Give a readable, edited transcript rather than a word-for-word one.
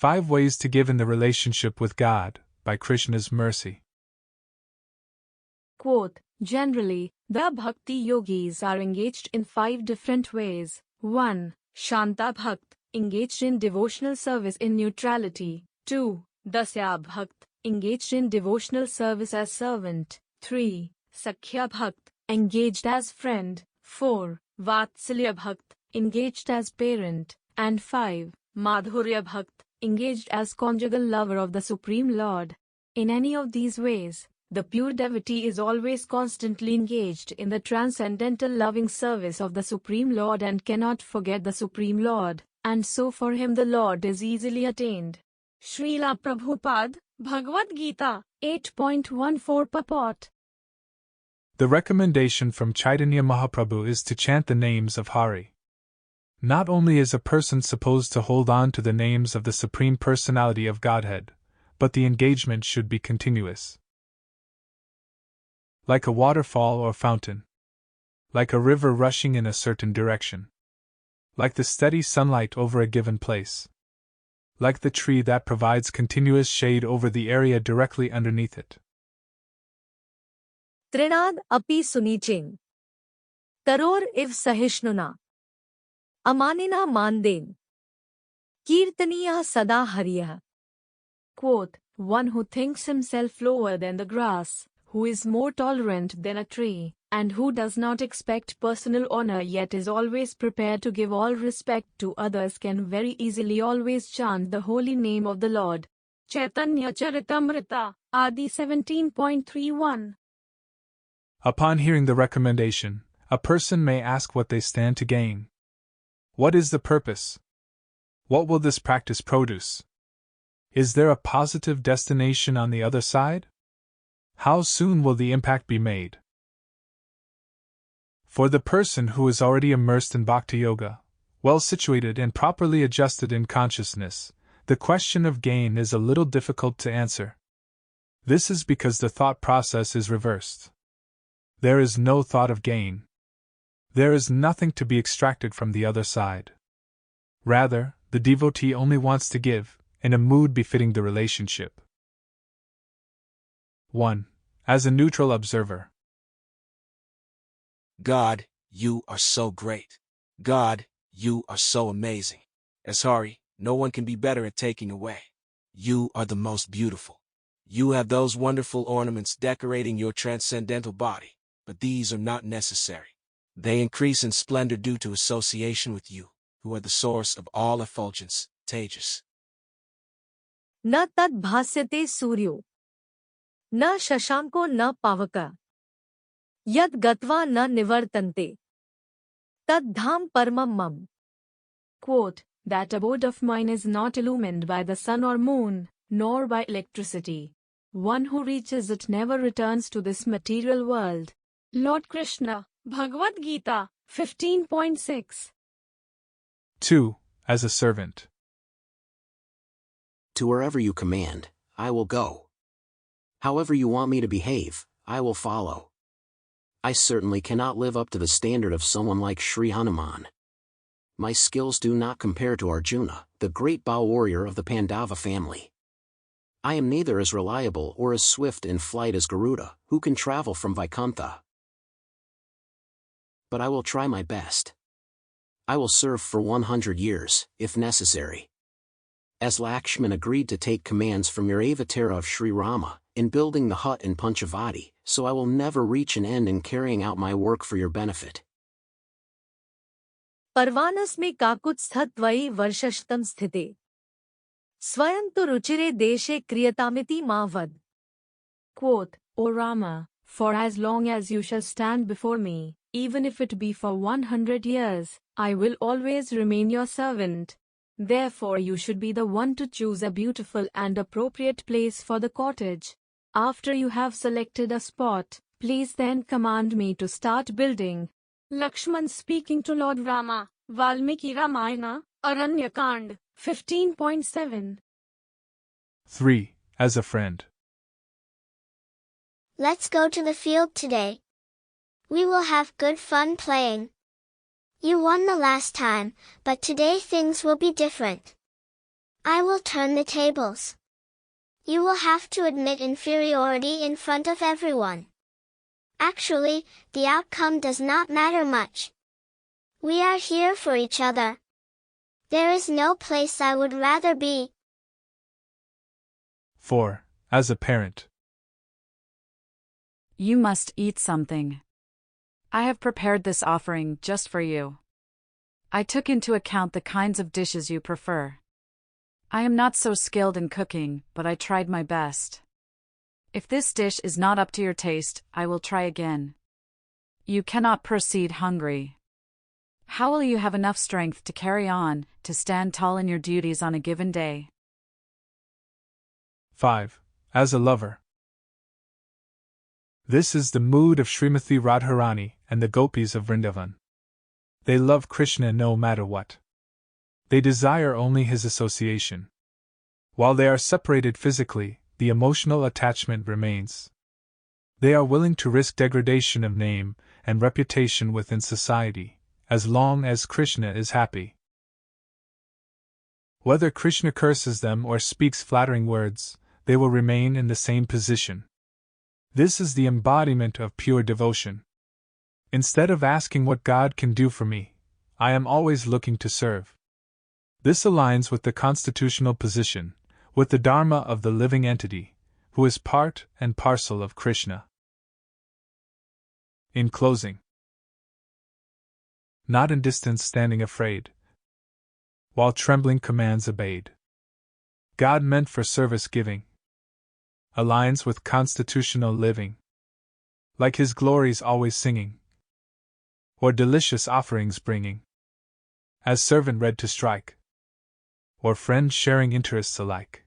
5 Ways to Give in the Relationship with God, by Krishna's Mercy. Quote, generally, the bhakti-yogis are engaged in 5 different ways. 1. Shanta-bhakta, engaged in devotional service in neutrality. 2. Dasya-bhakta, engaged in devotional service as servant. 3. Sakhya-bhakta, engaged as friend. 4. Vatsalya-bhakta, engaged as parent. And 5. Madhurya-bhakta, engaged as conjugal lover of the Supreme Lord. In any of these ways, the pure devotee is always constantly engaged in the transcendental loving service of the Supreme Lord and cannot forget the Supreme Lord, and so for him the Lord is easily attained. Shrila Prabhupada, Bhagavad-gita, 8.14 Purport. The recommendation from Chaitanya Mahaprabhu is to chant the names of Hari. Not only is a person supposed to hold on to the names of the Supreme Personality of Godhead, but the engagement should be continuous. Like a waterfall or fountain. Like a river rushing in a certain direction. Like the steady sunlight over a given place. Like the tree that provides continuous shade over the area directly underneath it. Trinad api sunichin. Taror iv sahishnuna. Amanina mandin. Kirtaniya sada hariya. Quote, one who thinks himself lower than the grass, who is more tolerant than a tree, and who does not expect personal honor yet is always prepared to give all respect to others can very easily always chant the holy name of the Lord. Chaitanya Charitamrita, Adi 17.31. Upon hearing the recommendation, a person may ask what they stand to gain. What is the purpose? What will this practice produce? Is there a positive destination on the other side? How soon will the impact be made? For the person who is already immersed in bhakti-yoga, well situated and properly adjusted in consciousness, the question of gain is a little difficult to answer. This is because the thought process is reversed. There is no thought of gain. There is nothing to be extracted from the other side. Rather, the devotee only wants to give, in a mood befitting the relationship. 1. As a neutral observer. God, you are so great. God, you are so amazing. As Hari, no one can be better at taking away. You are the most beautiful. You have those wonderful ornaments decorating your transcendental body, but these are not necessary. They increase in splendor due to association with you, who are the source of all effulgence, tejas. Na tad bhasyate suryo. Na shashanko na pavaka. Yad gatva na nivartante. Tad dham paramam mam. Quote, that abode of mine is not illumined by the sun or moon, nor by electricity. One who reaches it never returns to this material world. Lord Krishna, Bhagavad-gita, 15.6. 2. As a servant. To wherever you command, I will go. However you want me to behave, I will follow. I certainly cannot live up to the standard of someone like Sri Hanuman. My skills do not compare to Arjuna, the great bow warrior of the Pandava family. I am neither as reliable or as swift in flight as Garuda, who can travel from Vaikuntha. But I will try my best. I will serve for 100 years, if necessary. As Lakshman agreed to take commands from your avatar of Sri Rama, in building the hut in Panchavati, so I will never reach an end in carrying out my work for your benefit. Parvanas me kakut sthatvai varshashtam sthite. Swayantu ruchire deshe kriyatamiti mavad. Quote, O Rama, for as long as you shall stand before me, even if it be for 100 years, I will always remain your servant. Therefore you should be the one to choose a beautiful and appropriate place for the cottage. After you have selected a spot, please then command me to start building. Lakshman speaking to Lord Rama, Valmiki Ramayana, Aranyakand, 15.7. 3. As a friend. Let's go to the field today. We will have good fun playing. You won the last time, but today things will be different. I will turn the tables. You will have to admit inferiority in front of everyone. Actually, the outcome does not matter much. We are here for each other. There is no place I would rather be. 4. As a parent. You must eat something. I have prepared this offering just for you. I took into account the kinds of dishes you prefer. I am not so skilled in cooking, but I tried my best. If this dish is not up to your taste, I will try again. You cannot proceed hungry. How will you have enough strength to carry on, to stand tall in your duties on a given day? 5. As a lover. This is the mood of Srimati Radharani and the gopis of Vrindavan. They love Krishna no matter what. They desire only his association. While they are separated physically, the emotional attachment remains. They are willing to risk degradation of name and reputation within society, as long as Krishna is happy. Whether Krishna curses them or speaks flattering words, they will remain in the same position. This is the embodiment of pure devotion. Instead of asking what God can do for me, I am always looking to serve. This aligns with the constitutional position, with the dharma of the living entity, who is part and parcel of Krishna. In closing, not in distance standing afraid, while trembling commands obeyed. God meant for service giving, aligns with constitutional living, like his glories always singing, or delicious offerings bringing, as servant ready to strike, or friend sharing interests alike.